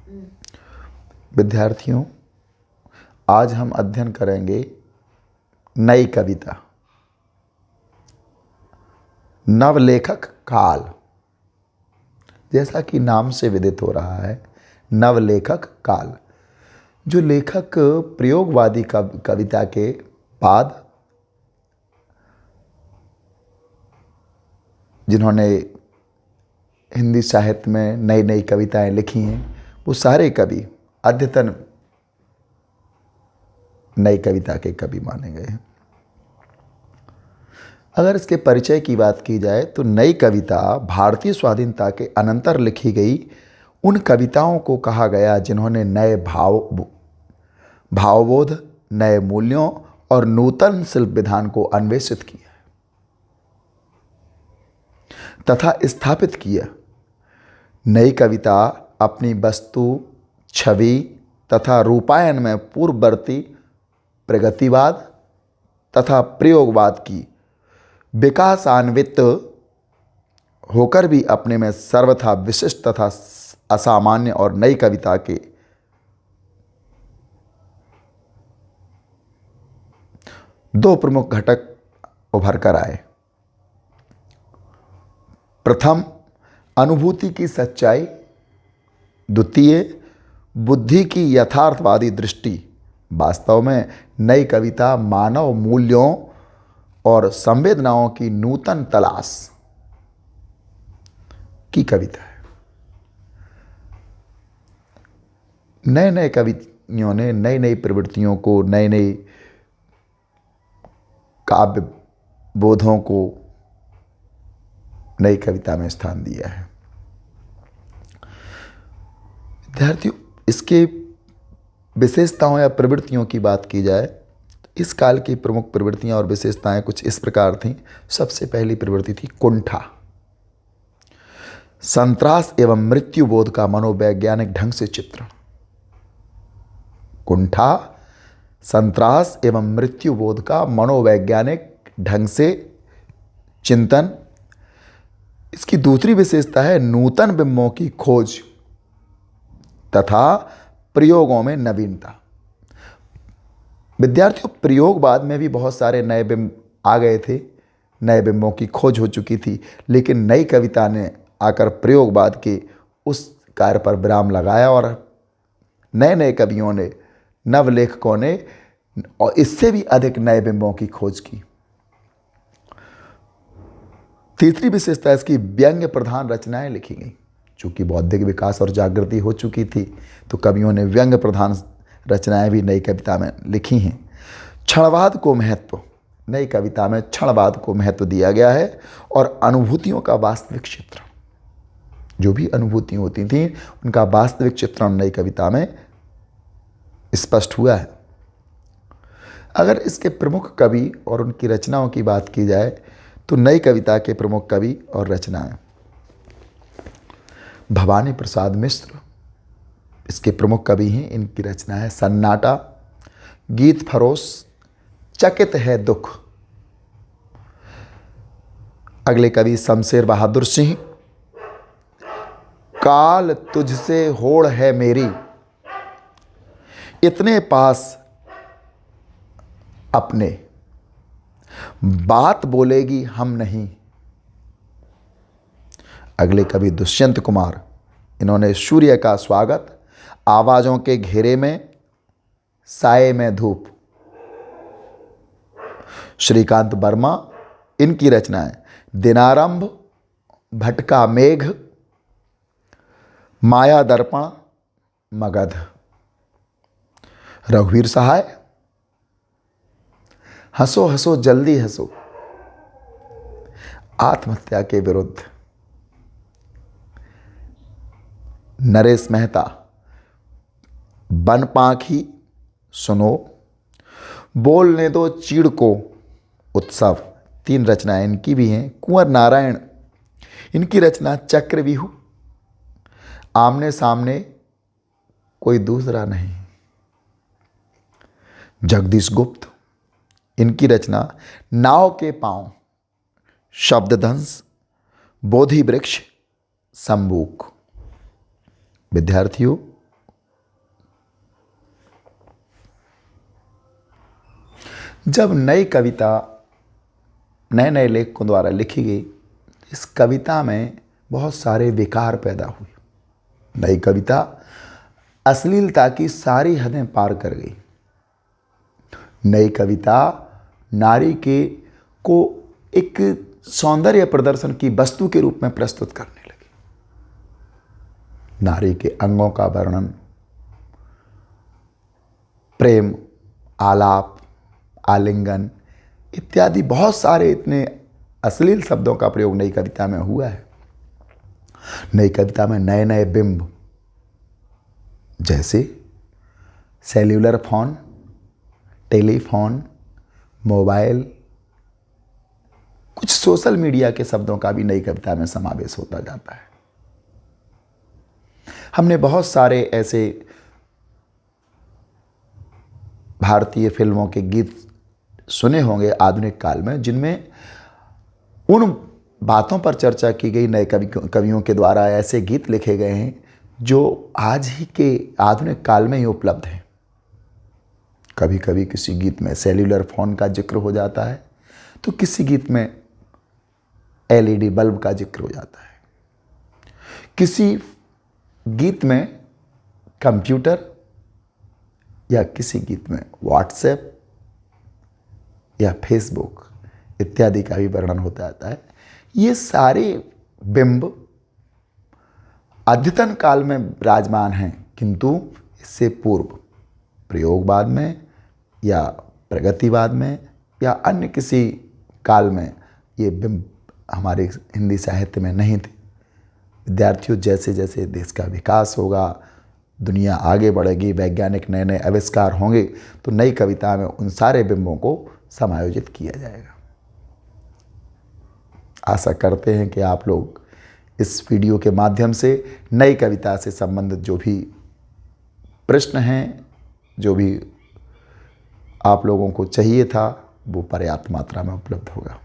विद्यार्थियों, आज हम अध्ययन करेंगे नई कविता। नवलेखक काल, जैसा कि नाम से विदित हो रहा है, नवलेखक काल। जो लेखक प्रयोगवादी कविता के बाद जिन्होंने हिंदी साहित्य में नई नई कविताएं लिखी हैं, वो सारे कवि अद्यतन नई कविता के कवि माने गए हैं। अगर इसके परिचय की बात की जाए तो नई कविता भारतीय स्वाधीनता के अनंतर लिखी गई उन कविताओं को कहा गया जिन्होंने नए भावबोध, नए मूल्यों और नूतन शिल्प विधान को अन्वेषित किया तथा स्थापित किया। नई कविता अपनी वस्तु, छवि तथा रूपायन में पूर्ववर्ती प्रगतिवाद तथा प्रयोगवाद की विकासान्वित होकर भी अपने में सर्वथा विशिष्ट तथा असामान्य और नई कविता के दो प्रमुख घटक उभर कर आए। प्रथम, अनुभूति की सच्चाई। द्वितीय, बुद्धि की यथार्थवादी दृष्टि। वास्तव में नई कविता मानव मूल्यों और संवेदनाओं की नूतन तलाश की कविता है। नए नए कवियों ने नई नई प्रवृत्तियों को, नई नई काव्य बोधों को नई कविता में स्थान दिया है। विद्यार्थियों, इसके विशेषताओं या प्रवृत्तियों की बात की जाए तो इस काल की प्रमुख प्रवृत्तियां और विशेषताएं कुछ इस प्रकार थीं। सबसे पहली प्रवृत्ति थी कुंठा। संत्रास एवं मृत्यु बोध का मनोवैज्ञानिक ढंग से चित्रण। कुंठा, संत्रास एवं मृत्यु बोध का मनोवैज्ञानिक ढंग से चिंतन। इसकी दूसरी विशेषता है नूतन बिंबों की खोज तथा प्रयोगों में नवीनता। विद्यार्थियों, प्रयोगवाद में भी बहुत सारे नए बिंब आ गए थे, नए बिंबों की खोज हो चुकी थी, लेकिन नई कविता ने आकर प्रयोगवाद के उस कार्य पर विराम लगाया और नए नए कवियों ने, नवलेखकों ने और इससे भी अधिक नए बिंबों की खोज की। तीसरी विशेषता इसकी व्यंग्य प्रधान रचनाएं लिखी गई। चूँकि बौद्धिक विकास और जागृति हो चुकी थी तो कवियों ने व्यंग्य प्रधान रचनाएं भी नई कविता में लिखी हैं। क्षणवाद को महत्व, नई कविता में क्षणवाद को महत्व दिया गया है और अनुभूतियों का वास्तविक चित्रण, जो भी अनुभूति होती थी उनका वास्तविक चित्रण नई कविता में स्पष्ट हुआ है। अगर इसके प्रमुख कवि और उनकी रचनाओं की बात की जाए तो नई कविता के प्रमुख कवि और रचनाएं। भवानी प्रसाद मिश्र इसके प्रमुख कवि हैं। इनकी रचना है सन्नाटा, गीत फरोश, चकित है दुख। अगले कवि शमशेर बहादुर सिंह, काल तुझसे होड़ है मेरी, इतने पास अपने, बात बोलेगी हम नहीं। अगले कवि दुष्यंत कुमार, इन्होंने सूर्य का स्वागत, आवाज़ों के घेरे में, साए में धूप। श्रीकांत वर्मा, इनकी रचनाएं दिनारंभ, भटका मेघ, माया दर्पण, मगध। रघुवीर सहाय, हंसो हंसो जल्दी हंसो, आत्महत्या के विरुद्ध। नरेश मेहता, बन पाखी सुनो, बोलने दो चीड़ को, उत्सव। तीन रचनाएं इनकी भी हैं। कुंवर नारायण, इनकी रचना चक्रव्यूह, आमने सामने कोई दूसरा नहीं। जगदीश गुप्त, इनकी रचना नाव के पांव, शब्ददंश, बोधि वृक्ष, संबूक। विद्यार्थियों, जब नई कविता नए नए लेखकों द्वारा लिखी गई, इस कविता में बहुत सारे विकार पैदा हुए। नई कविता अश्लीलता की सारी हदें पार कर गई। नई कविता नारी के को एक सौंदर्य प्रदर्शन की वस्तु के रूप में प्रस्तुत करने लगी। नारी के अंगों का वर्णन, प्रेम, आलाप, आलिंगन इत्यादि बहुत सारे इतने अश्लील शब्दों का प्रयोग नई कविता में हुआ है। नई कविता में नए नए बिंब, जैसे सेल्यूलर फोन, टेलीफोन, मोबाइल, कुछ सोशल मीडिया के शब्दों का भी नई कविता में समावेश होता जाता है। हमने बहुत सारे ऐसे भारतीय फिल्मों के गीत सुने होंगे आधुनिक काल में, जिनमें उन बातों पर चर्चा की गई नए कवियों के द्वारा ऐसे गीत लिखे गए हैं जो आज ही के आधुनिक काल में ही उपलब्ध हैं। कभी कभी किसी गीत में सेल्यूलर फोन का जिक्र हो जाता है, तो किसी गीत में एलईडी बल्ब का जिक्र हो जाता है। किसी गीत में कंप्यूटर या किसी गीत में व्हाट्सएप या फेसबुक इत्यादि का भी वर्णन होता जाता है। ये सारे बिंब अद्यतन काल में विराजमान हैं, किंतु इससे पूर्व प्रयोगवाद में या प्रगतिवाद में या अन्य किसी काल में ये बिंब हमारे हिंदी साहित्य में नहीं थे। विद्यार्थियों, जैसे जैसे देश का विकास होगा, दुनिया आगे बढ़ेगी, वैज्ञानिक नए नए आविष्कार होंगे, तो नई कविता में उन सारे बिंबों को समायोजित किया जाएगा। आशा करते हैं कि आप लोग इस वीडियो के माध्यम से नई कविता से संबंधित जो भी प्रश्न हैं, जो भी आप लोगों को चाहिए था, वो पर्याप्त मात्रा में उपलब्ध होगा।